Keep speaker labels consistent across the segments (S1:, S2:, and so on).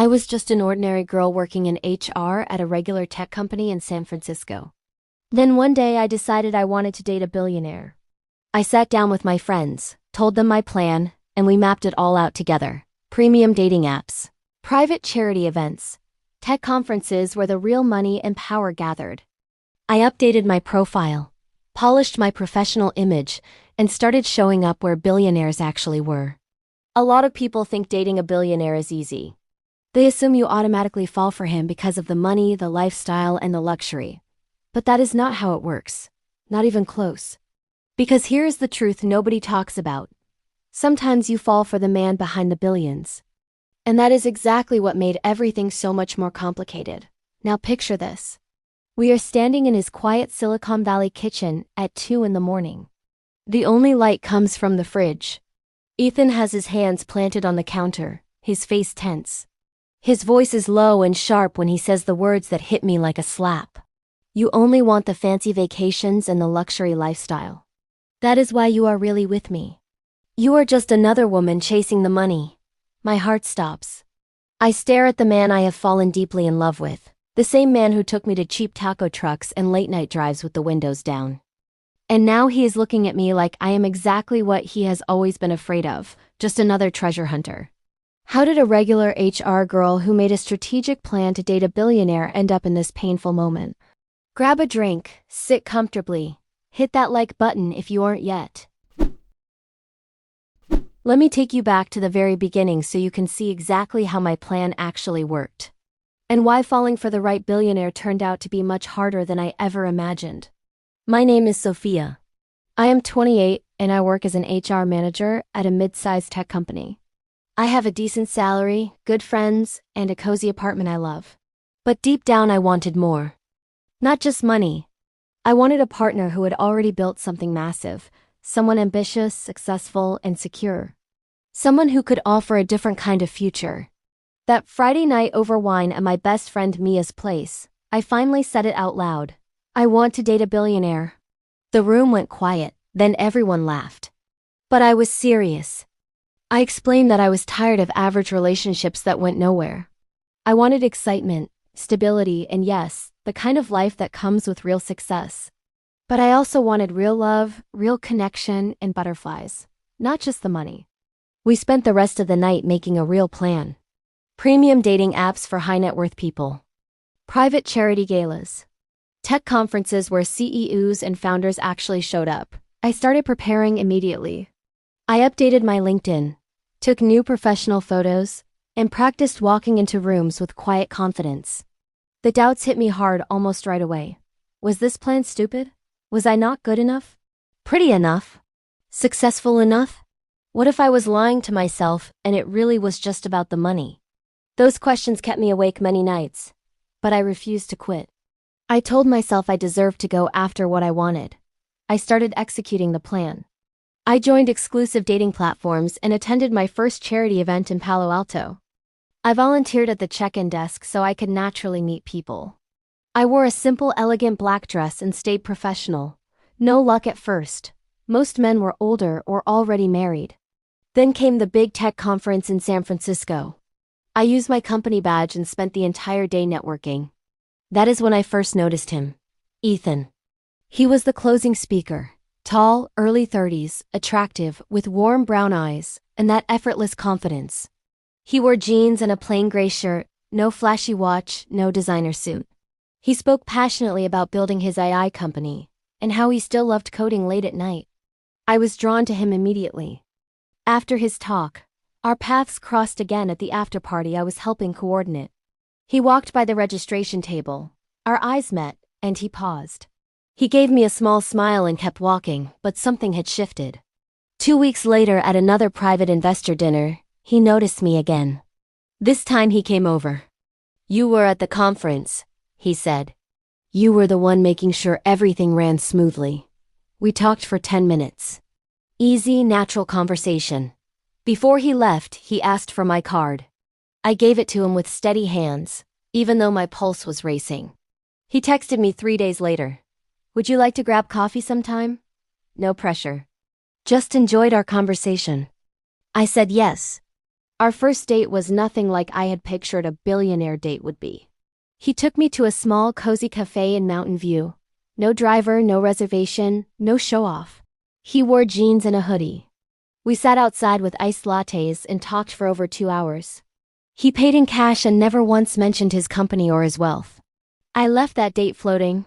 S1: I was just an ordinary girl working in HR at a regular tech company in San Francisco. Then one day I decided I wanted to date a billionaire. I sat down with my friends, told them my plan, and we mapped it all out together. Premium dating apps, private charity events, tech conferences where the real money and power gathered. I updated my profile, polished my professional image, and started showing up where billionaires actually were. A lot of people think dating a billionaire is easy. They assume you automatically fall for him because of the money, the lifestyle, and the luxury. But that is not how it works. Not even close. Because here is the truth nobody talks about. Sometimes you fall for the man behind the billions. And that is exactly what made everything so much more complicated. Now picture this. We are standing in his quiet Silicon Valley kitchen at 2 in the morning. The only light comes from the fridge. Ethan has his hands planted on the counter, his face tense. His voice is low and sharp when he says the words that hit me like a slap. You only want the fancy vacations and the luxury lifestyle. That is why you are really with me. You are just another woman chasing the money. My heart stops. I stare at the man I have fallen deeply in love with, the same man who took me to cheap taco trucks and late-night drives with the windows down. And now he is looking at me like I am exactly what he has always been afraid of, just another treasure hunter. How did a regular HR girl who made a strategic plan to date a billionaire end up in this painful moment? Grab a drink, sit comfortably. Hit that like button if you aren't yet. Let me take you back to the very beginning so you can see exactly how my plan actually worked. And why falling for the right billionaire turned out to be much harder than I ever imagined. My name is Sophia. I am 28 and I work as an HR manager at a mid-sized tech company. I have a decent salary, good friends, and a cozy apartment I love. But deep down I wanted more. Not just money. I wanted a partner who had already built something massive, someone ambitious, successful, and secure. Someone who could offer a different kind of future. That Friday night over wine at my best friend Mia's place, I finally said it out loud. I want to date a billionaire. The room went quiet, then everyone laughed. But I was serious. I explained that I was tired of average relationships that went nowhere. I wanted excitement, stability, and yes, the kind of life that comes with real success. But I also wanted real love, real connection, and butterflies. Not just the money. We spent the rest of the night making a real plan. Premium dating apps for high net worth people. Private charity galas. Tech conferences where CEOs and founders actually showed up. I started preparing immediately. I updated my LinkedIn, took new professional photos, and practiced walking into rooms with quiet confidence. The doubts hit me hard almost right away. Was this plan stupid? Was I not good enough? Pretty enough? Successful enough? What if I was lying to myself and it really was just about the money? Those questions kept me awake many nights, but I refused to quit. I told myself I deserved to go after what I wanted. I started executing the plan. I joined exclusive dating platforms and attended my first charity event in Palo Alto. I volunteered at the check-in desk so I could naturally meet people. I wore a simple, elegant black dress and stayed professional. No luck at first. Most men were older or already married. Then came the big tech conference in San Francisco. I used my company badge and spent the entire day networking. That is when I first noticed him. Ethan. He was the closing speaker. Tall, early 30s, attractive, with warm brown eyes, and that effortless confidence. He wore jeans and a plain gray shirt, no flashy watch, no designer suit. He spoke passionately about building his AI company, and how he still loved coding late at night. I was drawn to him immediately. After his talk, our paths crossed again at the after-party I was helping coordinate. He walked by the registration table. Our eyes met, and he paused. He gave me a small smile and kept walking, but something had shifted. 2 weeks later at another private investor dinner, he noticed me again. This time he came over. "You were at the conference," he said. "You were the one making sure everything ran smoothly." We talked for 10 minutes. Easy, natural conversation. Before he left, he asked for my card. I gave it to him with steady hands, even though my pulse was racing. He texted me 3 days later. "Would you like to grab coffee sometime?" No pressure. Just enjoyed our conversation. I said yes. Our first date was nothing like I had pictured a billionaire date would be. He took me to a small, cozy cafe in Mountain View. No driver, no reservation, no show-off. He wore jeans and a hoodie. We sat outside with iced lattes and talked for over 2 hours. He paid in cash and never once mentioned his company or his wealth. I left that date floating.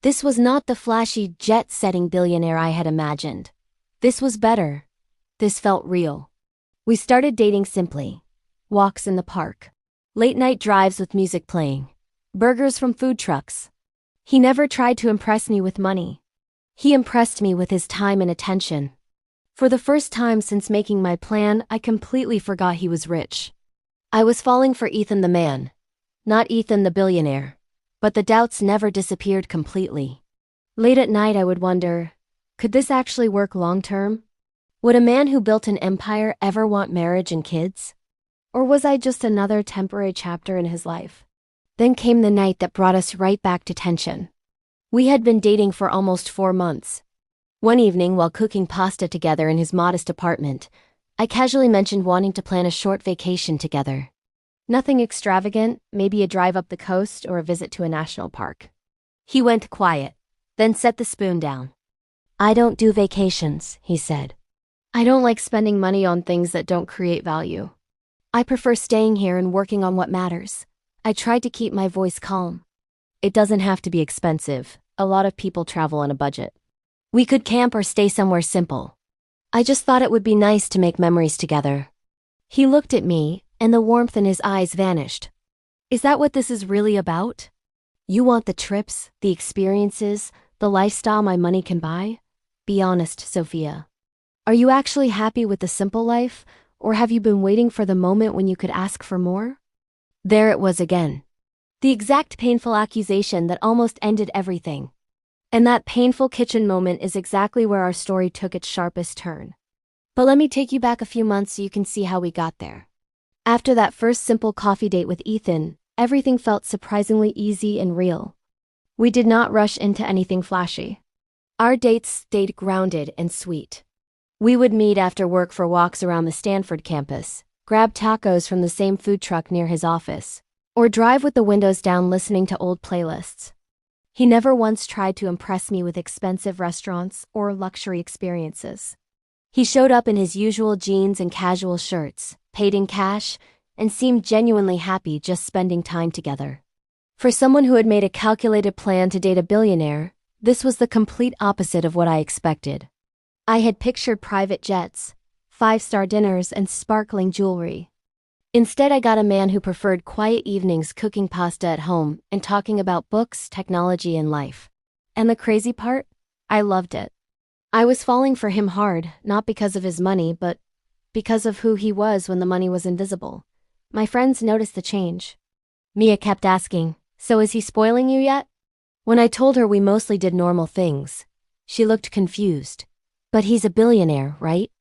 S1: This was not the flashy, jet-setting billionaire I had imagined. This was better. This felt real. We started dating simply. Walks in the park. Late-night drives with music playing. Burgers from food trucks. He never tried to impress me with money. He impressed me with his time and attention. For the first time since making my plan, I completely forgot he was rich. I was falling for Ethan the man. Not Ethan the billionaire. But the doubts never disappeared completely. Late at night I would wonder, could this actually work long-term? Would a man who built an empire ever want marriage and kids? Or was I just another temporary chapter in his life? Then came the night that brought us right back to tension. We had been dating for almost 4 months. One evening, while cooking pasta together in his modest apartment, I casually mentioned wanting to plan a short vacation together. Nothing extravagant, maybe a drive up the coast or a visit to a national park. He went quiet, then set the spoon down. "I don't do vacations," he said. "I don't like spending money on things that don't create value. I prefer staying here and working on what matters." I tried to keep my voice calm. "It doesn't have to be expensive. A lot of people travel on a budget. We could camp or stay somewhere simple. I just thought it would be nice to make memories together." He looked at me, and the warmth in his eyes vanished. "Is that what this is really about? You want the trips, the experiences, the lifestyle my money can buy? Be honest, Sophia. Are you actually happy with the simple life, or have you been waiting for the moment when you could ask for more?" There it was again. The exact painful accusation that almost ended everything. And that painful kitchen moment is exactly where our story took its sharpest turn. But let me take you back a few months so you can see how we got there. After that first simple coffee date with Ethan, everything felt surprisingly easy and real. We did not rush into anything flashy. Our dates stayed grounded and sweet. We would meet after work for walks around the Stanford campus, grab tacos from the same food truck near his office, or drive with the windows down listening to old playlists. He never once tried to impress me with expensive restaurants or luxury experiences. He showed up in his usual jeans and casual shirts, paid in cash, and seemed genuinely happy just spending time together. For someone who had made a calculated plan to date a billionaire, this was the complete opposite of what I expected. I had pictured private jets, 5-star dinners, and sparkling jewelry. Instead, I got a man who preferred quiet evenings cooking pasta at home and talking about books, technology, and life. And the crazy part? I loved it. I was falling for him hard, not because of his money, but because of who he was when the money was invisible. My friends noticed the change. Mia kept asking, "So is he spoiling you yet?" When I told her we mostly did normal things, she looked confused. "But he's a billionaire, right?"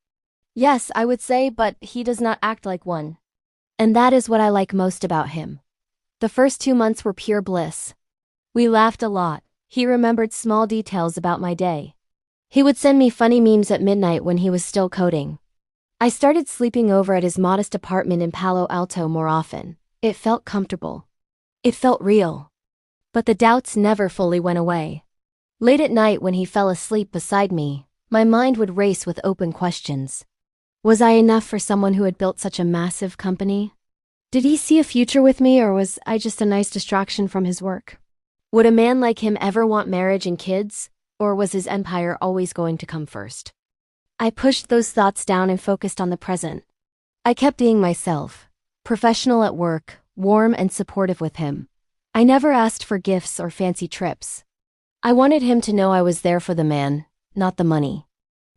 S1: "Yes, I would say, but he does not act like one." And that is what I like most about him. The first 2 months were pure bliss. We laughed a lot. He remembered small details about my day. He would send me funny memes at midnight when he was still coding. I started sleeping over at his modest apartment in Palo Alto more often. It felt comfortable. It felt real. But the doubts never fully went away. Late at night when he fell asleep beside me, my mind would race with open questions. Was I enough for someone who had built such a massive company? Did he see a future with me, or was I just a nice distraction from his work? Would a man like him ever want marriage and kids, or was his empire always going to come first? I pushed those thoughts down and focused on the present. I kept being myself, professional at work, warm and supportive with him. I never asked for gifts or fancy trips. I wanted him to know I was there for the man, not the money.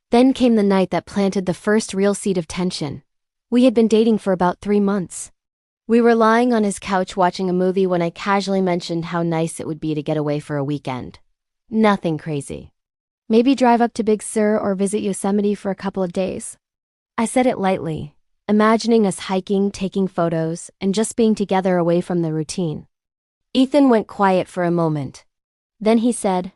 S1: Then came the night that planted the first real seed of tension. We had been dating for about 3 months. We were lying on his couch watching a movie when I casually mentioned how nice it would be to get away for a weekend. Nothing crazy. Maybe drive up to Big Sur or visit Yosemite for a couple of days. I said it lightly, imagining us hiking, taking photos, and just being together away from the routine. Ethan went quiet for a moment. Then he said,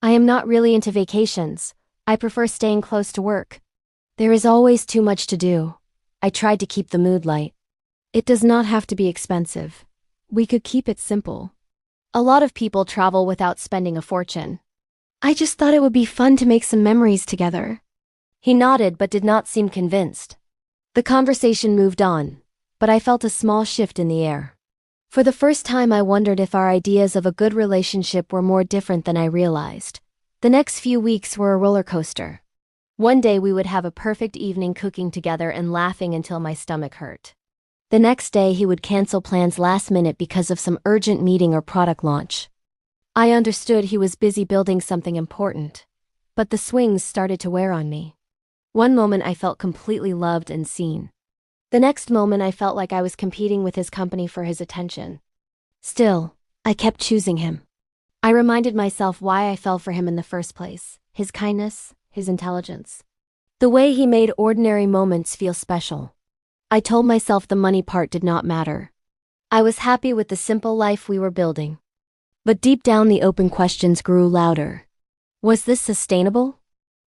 S1: "I am not really into vacations. I prefer staying close to work. There is always too much to do." I tried to keep the mood light. It does not have to be expensive. We could keep it simple. A lot of people travel without spending a fortune. I just thought it would be fun to make some memories together. He nodded but did not seem convinced. The conversation moved on, but I felt a small shift in the air. For the first time, I wondered if our ideas of a good relationship were more different than I realized. The next few weeks were a roller coaster. One day we would have a perfect evening cooking together and laughing until my stomach hurt. The next day he would cancel plans last minute because of some urgent meeting or product launch. I understood he was busy building something important, but the swings started to wear on me. One moment I felt completely loved and seen. The next moment I felt like I was competing with his company for his attention. Still, I kept choosing him. I reminded myself why I fell for him in the first place: his kindness, his intelligence. The way he made ordinary moments feel special. I told myself the money part did not matter. I was happy with the simple life we were building. But deep down the open questions grew louder. Was this sustainable?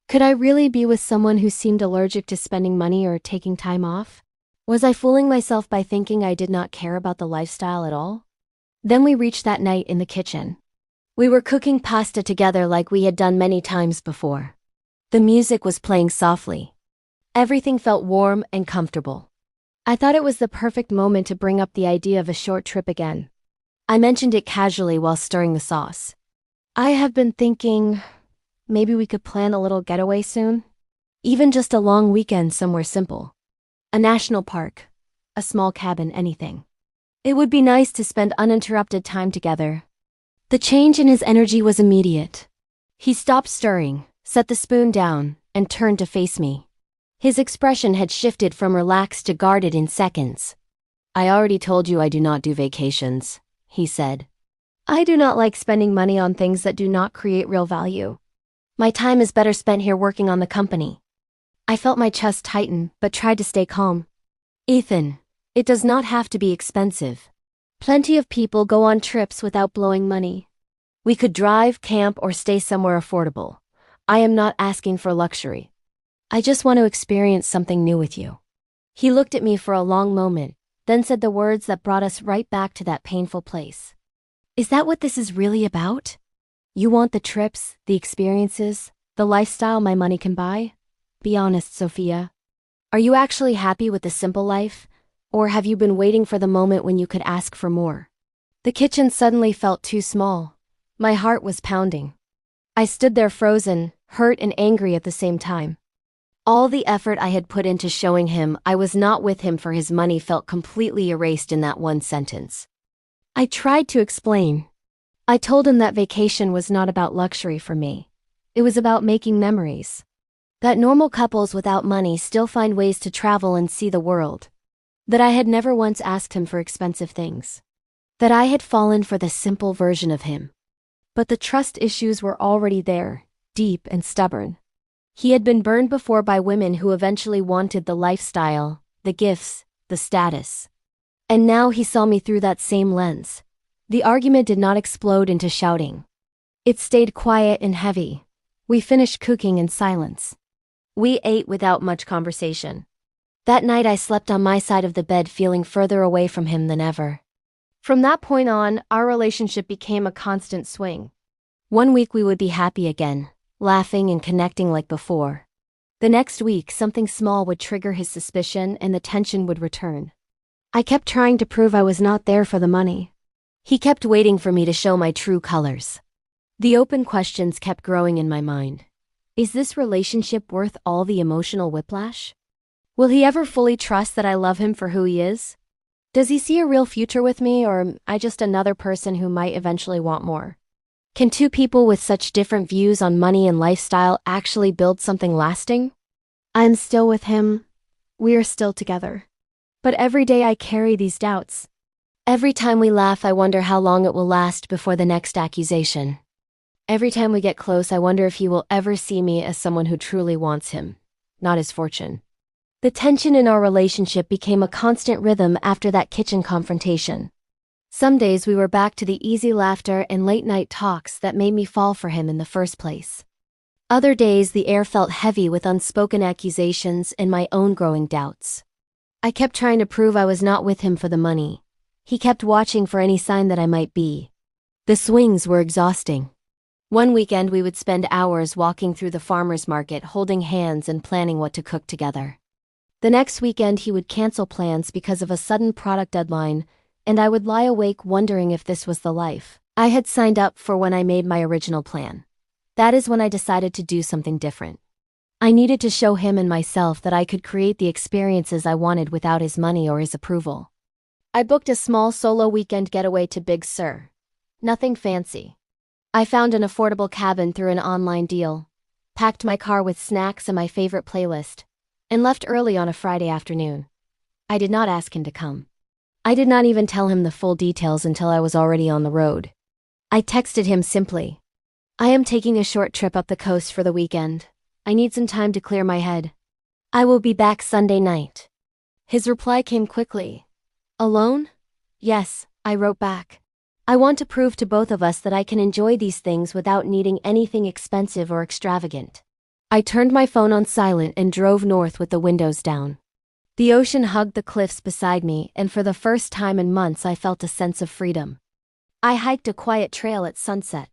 S1: Could I really be with someone who seemed allergic to spending money or taking time off? Was I fooling myself by thinking I did not care about the lifestyle at all? Then we reached that night in the kitchen. We were cooking pasta together like we had done many times before. The music was playing softly. Everything felt warm and comfortable. I thought it was the perfect moment to bring up the idea of a short trip again. I mentioned it casually while stirring the sauce. I have been thinking, maybe we could plan a little getaway soon? Even just a long weekend somewhere simple. A national park, a small cabin, anything. It would be nice to spend uninterrupted time together. The change in his energy was immediate. He stopped stirring, set the spoon down, and turned to face me. His expression had shifted from relaxed to guarded in seconds. I already told you I do not do vacations, he said. I do not like spending money on things that do not create real value. My time is better spent here working on the company. I felt my chest tighten, but tried to stay calm. Ethan, it does not have to be expensive. Plenty of people go on trips without blowing money. We could drive, camp, or stay somewhere affordable. I am not asking for luxury. I just want to experience something new with you. He looked at me for a long moment, then said the words that brought us right back to that painful place. Is that what this is really about? You want the trips, the experiences, the lifestyle my money can buy? Be honest, Sophia. Are you actually happy with the simple life? Or have you been waiting for the moment when you could ask for more? The kitchen suddenly felt too small. My heart was pounding. I stood there frozen, hurt and angry at the same time. All the effort I had put into showing him I was not with him for his money felt completely erased in that one sentence. I tried to explain. I told him that vacation was not about luxury for me. It was about making memories. That normal couples without money still find ways to travel and see the world. That I had never once asked him for expensive things. That I had fallen for the simple version of him. But the trust issues were already there, deep and stubborn. He had been burned before by women who eventually wanted the lifestyle, the gifts, the status. And now he saw me through that same lens. The argument did not explode into shouting. It stayed quiet and heavy. We finished cooking in silence. We ate without much conversation. That night I slept on my side of the bed feeling further away from him than ever. From that point on, our relationship became a constant swing. One week we would be happy again, laughing and connecting like before. The next week, something small would trigger his suspicion and the tension would return. I kept trying to prove I was not there for the money. He kept waiting for me to show my true colors. The open questions kept growing in my mind. Is this relationship worth all the emotional whiplash? Will he ever fully trust that I love him for who he is? Does he see a real future with me, or am I just another person who might eventually want more? Can two people with such different views on money and lifestyle actually build something lasting? I'm still with him. We are still together. But every day I carry these doubts. Every time we laugh, I wonder how long it will last before the next accusation. Every time we get close, I wonder if he will ever see me as someone who truly wants him, not his fortune. The tension in our relationship became a constant rhythm after that kitchen confrontation. Some days we were back to the easy laughter and late-night talks that made me fall for him in the first place. Other days the air felt heavy with unspoken accusations and my own growing doubts. I kept trying to prove I was not with him for the money. He kept watching for any sign that I might be. The swings were exhausting. One weekend we would spend hours walking through the farmer's market, holding hands and planning what to cook together. The next weekend he would cancel plans because of a sudden product deadline, and I would lie awake wondering if this was the life I had signed up for when I made my original plan. That is when I decided to do something different. I needed to show him and myself that I could create the experiences I wanted without his money or his approval. I booked a small solo weekend getaway to Big Sur. Nothing fancy. I found an affordable cabin through an online deal, packed my car with snacks and my favorite playlist, and left early on a Friday afternoon. I did not ask him to come. I did not even tell him the full details until I was already on the road. I texted him simply, "I am taking a short trip up the coast for the weekend. I need some time to clear my head. I will be back Sunday night." His reply came quickly. "Alone?" "Yes," I wrote back. "I want to prove to both of us that I can enjoy these things without needing anything expensive or extravagant." I turned my phone on silent and drove north with the windows down. The ocean hugged the cliffs beside me, and for the first time in months I felt a sense of freedom. I hiked a quiet trail at sunset.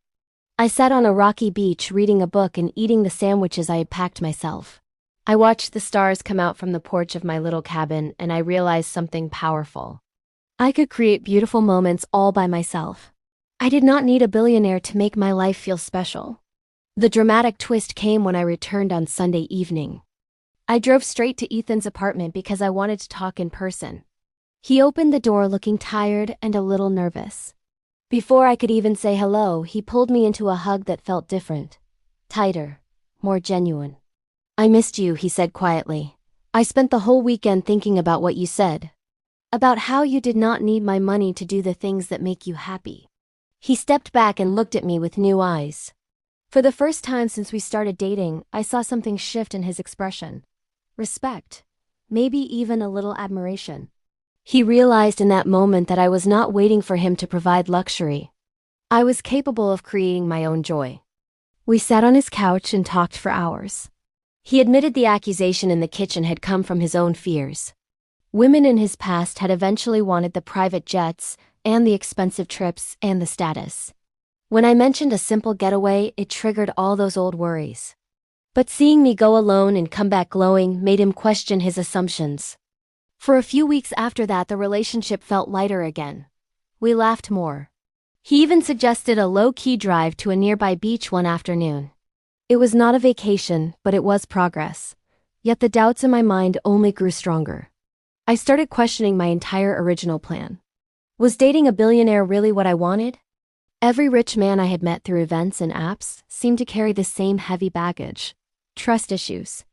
S1: I sat on a rocky beach reading a book and eating the sandwiches I had packed myself. I watched the stars come out from the porch of my little cabin, and I realized something powerful. I could create beautiful moments all by myself. I did not need a billionaire to make my life feel special. The dramatic twist came when I returned on Sunday evening. I drove straight to Ethan's apartment because I wanted to talk in person. He opened the door looking tired and a little nervous. Before I could even say hello, he pulled me into a hug that felt different, tighter, more genuine. "I missed you," he said quietly. "I spent the whole weekend thinking about what you said. About how you did not need my money to do the things that make you happy." He stepped back and looked at me with new eyes. For the first time since we started dating, I saw something shift in his expression. Respect. Maybe even a little admiration. He realized in that moment that I was not waiting for him to provide luxury. I was capable of creating my own joy. We sat on his couch and talked for hours. He admitted the accusation in the kitchen had come from his own fears. Women in his past had eventually wanted the private jets and the expensive trips and the status. When I mentioned a simple getaway, it triggered all those old worries. But seeing me go alone and come back glowing made him question his assumptions. For a few weeks after that, the relationship felt lighter again. We laughed more. He even suggested a low-key drive to a nearby beach one afternoon. It was not a vacation, but it was progress. Yet the doubts in my mind only grew stronger. I started questioning my entire original plan. Was dating a billionaire really what I wanted? Every rich man I had met through events and apps seemed to carry the same heavy baggage. Trust issues.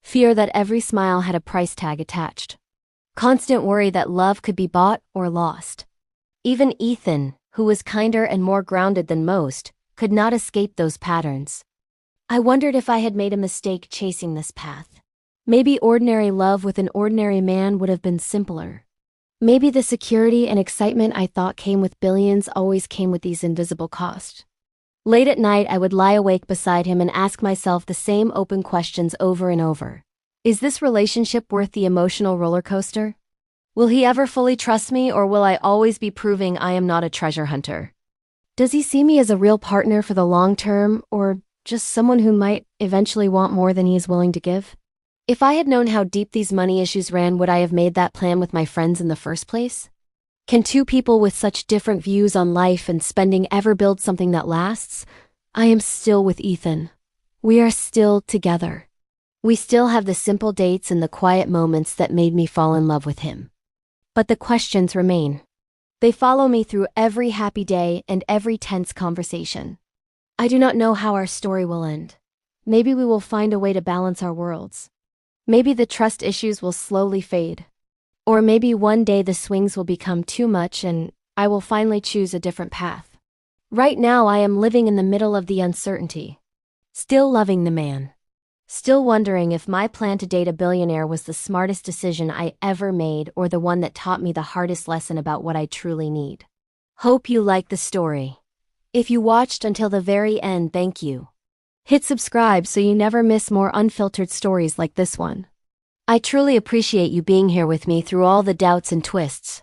S1: Fear that every smile had a price tag attached. Constant worry that love could be bought or lost. Even Ethan, who was kinder and more grounded than most, could not escape those patterns. I wondered if I had made a mistake chasing this path. Maybe ordinary love with an ordinary man would have been simpler. Maybe the security and excitement I thought came with billions always came with these invisible costs. Late at night, I would lie awake beside him and ask myself the same open questions over and over. Is this relationship worth the emotional roller coaster? Will he ever fully trust me, or will I always be proving I am not a treasure hunter? Does he see me as a real partner for the long term, or just someone who might eventually want more than he is willing to give? If I had known how deep these money issues ran, would I have made that plan with my friends in the first place? Can two people with such different views on life and spending ever build something that lasts? I am still with Ethan. We are still together. We still have the simple dates and the quiet moments that made me fall in love with him. But the questions remain. They follow me through every happy day and every tense conversation. I do not know how our story will end. Maybe we will find a way to balance our worlds. Maybe the trust issues will slowly fade. Or maybe one day the swings will become too much and I will finally choose a different path. Right now I am living in the middle of the uncertainty. Still loving the man. Still wondering if my plan to date a billionaire was the smartest decision I ever made or the one that taught me the hardest lesson about what I truly need. Hope you like the story. If you watched until the very end, thank you. Hit subscribe so you never miss more unfiltered stories like this one. I truly appreciate you being here with me through all the doubts and twists.